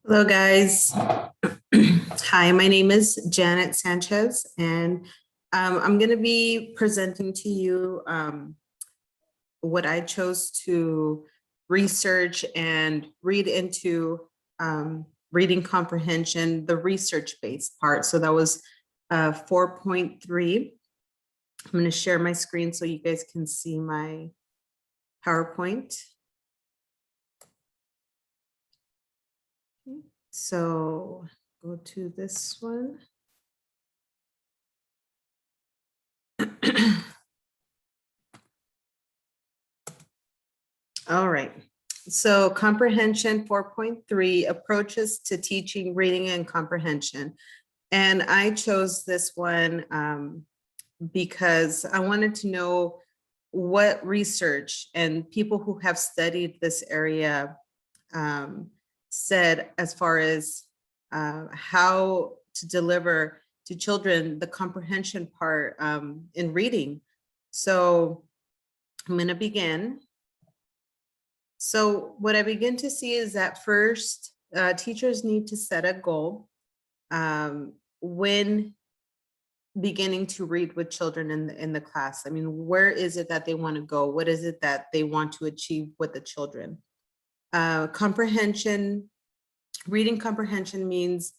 Hello, guys. Hi, my name is Janet Sanchez, and I'm going to be presenting to you what I chose to research and read into reading comprehension, the research-based part. So that was 4.3. I'm going to share my screen so you guys can see my PowerPoint. So go to this one. All right. So comprehension 4.3 approaches to teaching reading and comprehension. And I chose this one because I wanted to know what research and people who have studied this area said as far as how to deliver to children the comprehension part in reading. So I'm going to begin. So what I begin to see is that first, teachers need to set a goal when beginning to read with children in the class. I mean, where is it that they want to go? What is it that they want to achieve with the children? Comprehension, reading comprehension means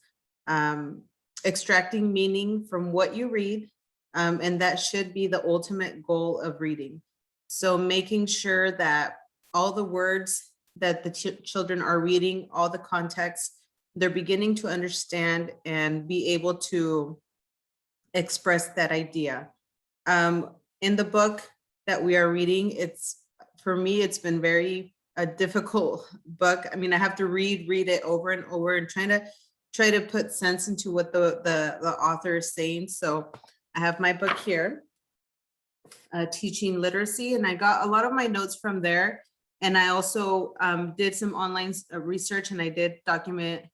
extracting meaning from what you read, and that should be the ultimate goal of reading. So making sure that all the words that the children are reading, all the context, they're beginning to understand and be able to express that idea. In the book that we are reading, for me, it's been a difficult book. I mean, I have to read it over and over and try to put sense into what the author is saying. So I have my book here, Teaching Literacy, and I got a lot of my notes from there. And I also did some online research, and I did document,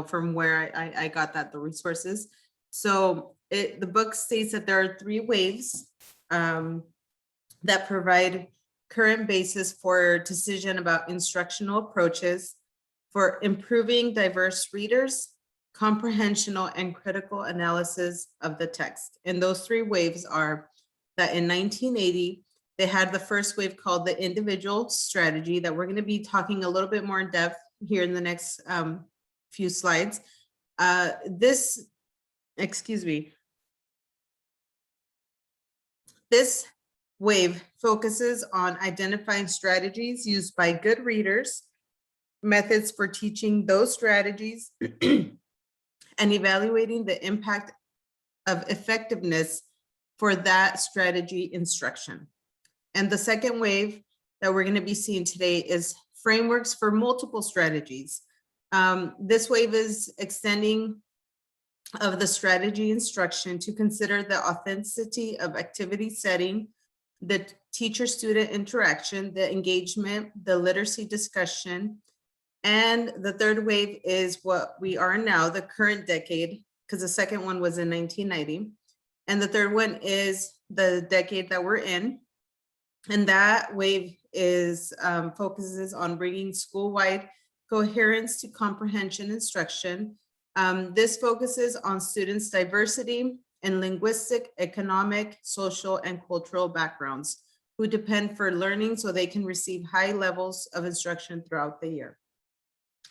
from where I got the resources. So the book states that there are 3 waves that provide current basis for decision about instructional approaches for improving diverse readers, comprehensional and critical analysis of the text. And those 3 waves are that in 1980, they had the first wave called the individual strategy that we're going to be talking a little bit more in depth here in the next few slides. This wave focuses on identifying strategies used by good readers, methods for teaching those strategies, and evaluating the impact of effectiveness for that strategy instruction. And the second wave that we're going to be seeing today is frameworks for multiple strategies. This wave is extending of the strategy instruction to consider the authenticity of activity setting, the teacher-student interaction, the engagement, the literacy discussion. And the third wave is what we are now, the current decade, because the second one was in 1990. And the third one is the decade that we're in. And that wave is focuses on bringing school-wide coherence to comprehension instruction. This focuses on students' diversity and linguistic, economic, social, and cultural backgrounds who depend for learning so they can receive high levels of instruction throughout the year.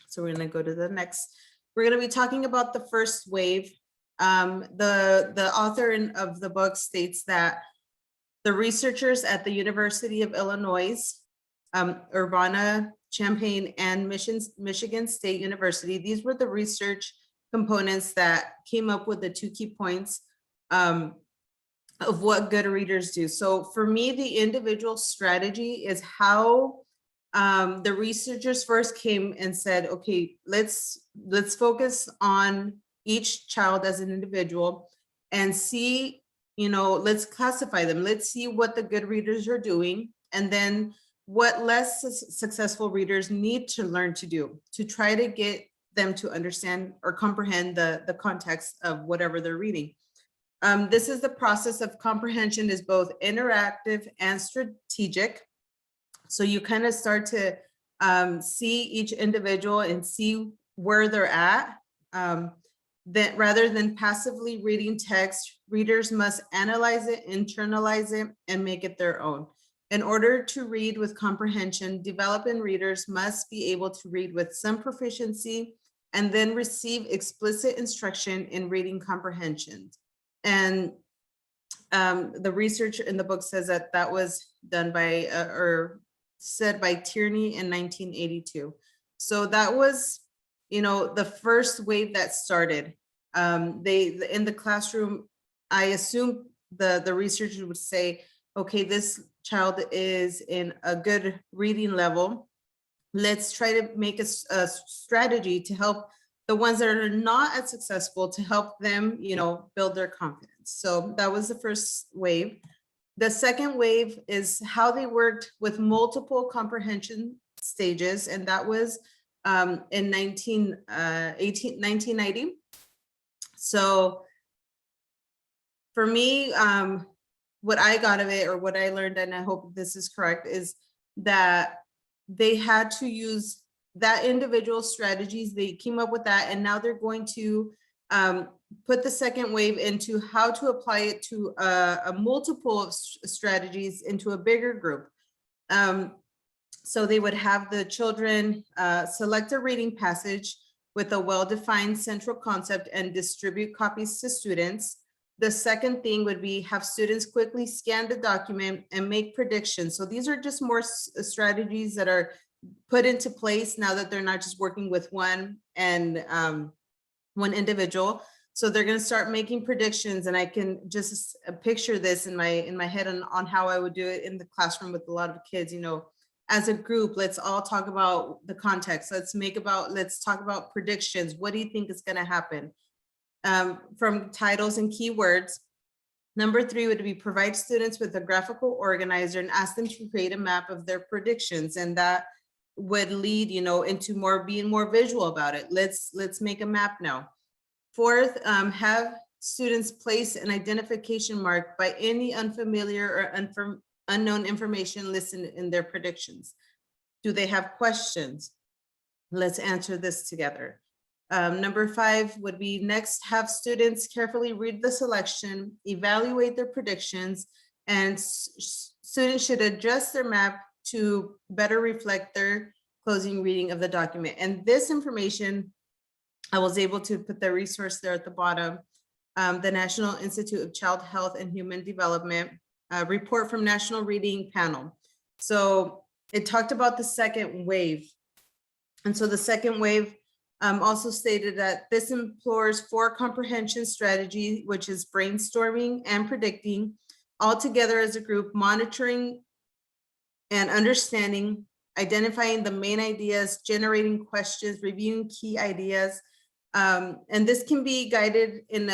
So we're going to go to the next. We're going to be talking about the first wave. The author of the book states that the researchers at the University of Illinois, Urbana-Champaign, and Michigan State University, these were the research components that came up with the 2 key points of what good readers do. So for me, the individual strategy is how the researchers first came and said, okay, let's focus on each child as an individual and see, let's classify them. Let's see what the good readers are doing, and then what less successful readers need to learn to do to try to get them to understand or comprehend the context of whatever they're reading. This is the process of comprehension is both interactive and strategic. So you kind of start to see each individual and see where they're at. That rather than passively reading text, readers must analyze it, internalize it, and make it their own. In order to read with comprehension, developing readers must be able to read with some proficiency and then receive explicit instruction in reading comprehension. And the research in the book says that that was done by, or said by Tierney in 1982. So that was, the first wave that started. They in the classroom, I assume the researchers would say, okay, this child is in a good reading level. Let's try to make a strategy to help the ones that are not as successful, to help them, build their confidence. So that was the first wave. The second wave is how they worked with multiple comprehension stages, and that was in 1990. So for me, what I got of it, or what I learned, and I hope this is correct, is that they had to use that individual strategies. They came up with that, and now they're going to put the second wave into how to apply it to a multiple of strategies into a bigger group. So they would have the children select a reading passage with a well-defined central concept and distribute copies to students. The second thing would be have students quickly scan the document and make predictions. So these are just more strategies that are put into place now that they're not just working with one individual. So they're going to start making predictions, and I can just picture this in my head on how I would do it in the classroom with a lot of kids. As a group, let's all talk about the context. Let's talk about predictions. What do you think is going to happen? From titles and keywords. Number 3 would be provide students with a graphical organizer and ask them to create a map of their predictions, and that would lead, into being more visual about it. Let's make a map now. 4th, have students place an identification mark by any unfamiliar or unknown information listed in their predictions. Do they have questions? Let's answer this together. Number 5 would be next, have students carefully read the selection, evaluate their predictions, and students should adjust their map to better reflect their closing reading of the document. And this information, I was able to put the resource there at the bottom, the National Institute of Child Health and Human Development, report from National Reading Panel. So it talked about the second wave. And so the second wave also stated that this employs 4 comprehension strategy, which is brainstorming and predicting, all together as a group, monitoring and understanding, identifying the main ideas, generating questions, reviewing key ideas. And this can be guided in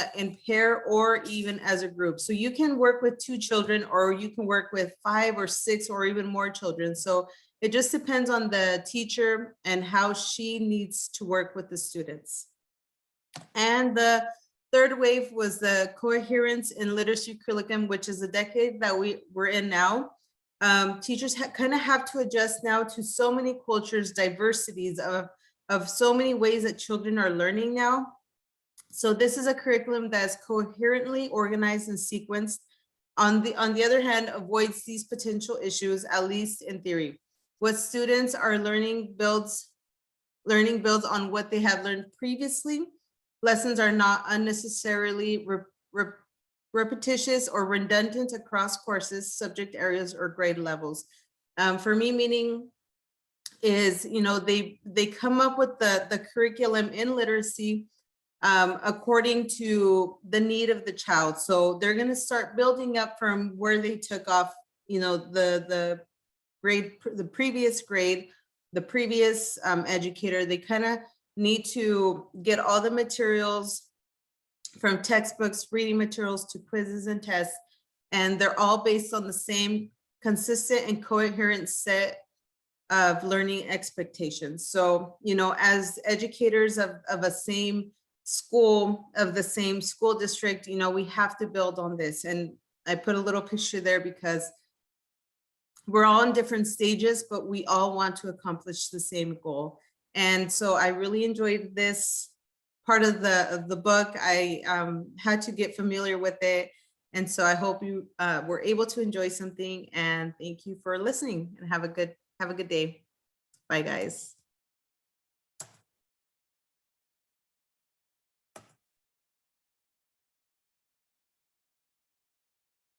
pair or even as a group. So you can work with 2 children, or you can work with 5 or 6 or even more children. So it just depends on the teacher and how she needs to work with the students. And the third wave was the coherence in literacy curriculum, which is the decade that we're in now. Teachers kind of have to adjust now to so many cultures, diversities of so many ways that children are learning now. So this is a curriculum that is coherently organized and sequenced. On the other hand, avoids these potential issues, at least in theory. What students are learning builds on what they have learned previously. Lessons are not unnecessarily repetitious or redundant across courses, subject areas, or grade levels. For me, meaning is, they come up with the curriculum in literacy according to the need of the child. So they're going to start building up from where they took off, the grade, the previous grade, the previous educator. They kind of need to get all the materials from textbooks, reading materials, to quizzes and tests, and they're all based on the same consistent and coherent set of learning expectations. So, as educators of a same school, of the same school district, we have to build on this. And I put a little picture there because we're all in different stages, but we all want to accomplish the same goal. And so I really enjoyed this part of the book. I had to get familiar with it. And so I hope you were able to enjoy something, and thank you for listening, and have a good day. Bye, guys.